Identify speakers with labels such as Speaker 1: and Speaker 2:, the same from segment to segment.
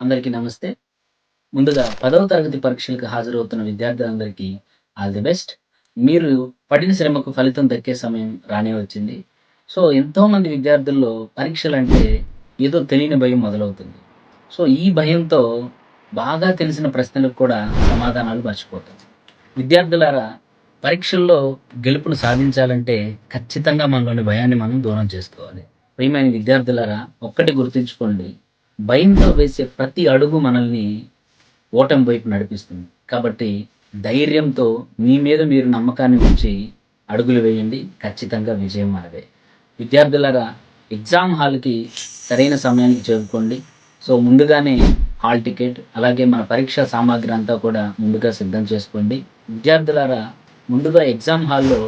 Speaker 1: అందరికీ నమస్తే. ముందుగా 10వ తరగతి పరీక్షలకు హాజరవుతున్న విద్యార్థులందరికీ ఆల్ ది బెస్ట్. మీరు పడిన శ్రమకు ఫలితం దక్కే సమయం రానే వచ్చింది. సో, ఎంతోమంది విద్యార్థుల్లో పరీక్షలంటే ఏదో తెలియని భయం మొదలవుతుంది. సో, ఈ భయంతో బాగా తెలిసిన ప్రశ్నలకు కూడా సమాధానాలు మర్చిపోతాం. విద్యార్థులారా, పరీక్షల్లో గెలుపును సాధించాలంటే ఖచ్చితంగా మనలోని భయాన్ని మనం దూరం చేసుకోవాలి. ప్రియమైన విద్యార్థులారా, ఒక్కటి గుర్తుంచుకోండి. భయంతో వేసే ప్రతి అడుగు మనల్ని ఓటమి వైపు నడిపిస్తుంది. కాబట్టి ధైర్యంతో మీ మీద మీరు నమ్మకాన్ని ఉంచి అడుగులు వేయండి. ఖచ్చితంగా విజయం మనదే. విద్యార్థులారా, ఎగ్జామ్ హాల్‌కి సరైన సమయానికి చేరుకోండి. సో, ముందుగానే హాల్ టికెట్, అలాగే మన పరీక్షా సామాగ్రి అంతా కూడా ముందుగా సిద్ధం చేసుకోండి. విద్యార్థులారా, ముందుగా ఎగ్జామ్ హాల్‌లో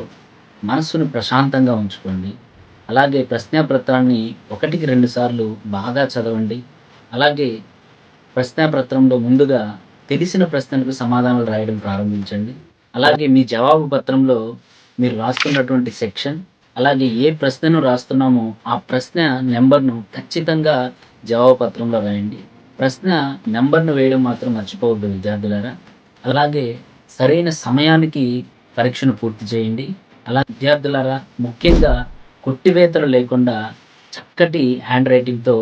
Speaker 1: మనస్సును ప్రశాంతంగా ఉంచుకోండి. అలాగే ప్రశ్నాపత్రాన్ని 1కి 2 సార్లు బాగా చదవండి. అలాగే ప్రశ్నాపత్రంలో ముందుగా తెలిసిన ప్రశ్నలకు సమాధానాలు రాయడం ప్రారంభించండి. అలాగే మీ జవాబు పత్రంలో మీరు రాస్తున్నటువంటి సెక్షన్, అలాగే ఏ ప్రశ్నను రాస్తున్నామో ఆ ప్రశ్న నంబర్‌ను ఖచ్చితంగా జవాబు పత్రంలో రాయండి. ప్రశ్న నంబర్‌ను వేయడం మాత్రం మర్చిపోవద్దు విద్యార్థులారా. అలాగే సరైన సమయానికి పరీక్షను పూర్తి చేయండి. విద్యార్థులారా, ముఖ్యంగా కొట్టివేతలు లేకుండా చక్కటి హ్యాండ్ రైటింగ్‌తో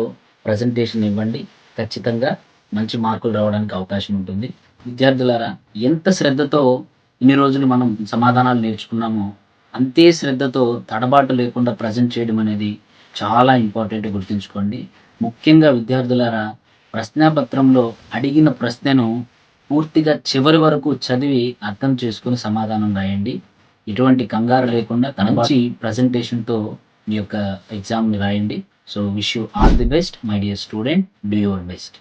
Speaker 1: ప్రజెంటేషన్ ఇవ్వండి. ఖచ్చితంగా మంచి మార్కులు రావడానికి అవకాశం ఉంటుంది. విద్యార్థులారా, ఎంత శ్రద్ధతో ఇన్ని రోజులు మనం సమాధానాలు నేర్చుకున్నామో, అంతే శ్రద్ధతో తడబాటు లేకుండా ప్రజెంట్ చేయడం అనేది చాలా ఇంపార్టెంట్ గుర్తుంచుకోండి. ముఖ్యంగా విద్యార్థులారా, ప్రశ్నాపత్రంలో అడిగిన ప్రశ్నను పూర్తిగా చివరి వరకు చదివి అర్థం చేసుకొని సమాధానం రాయండి. ఎటువంటి కంగారు లేకుండా మంచి ప్రజెంటేషన్‌తో మీ యొక్క ఎగ్జామ్‌ని రాయండి. So, wish you all the best my dear student. Do your best.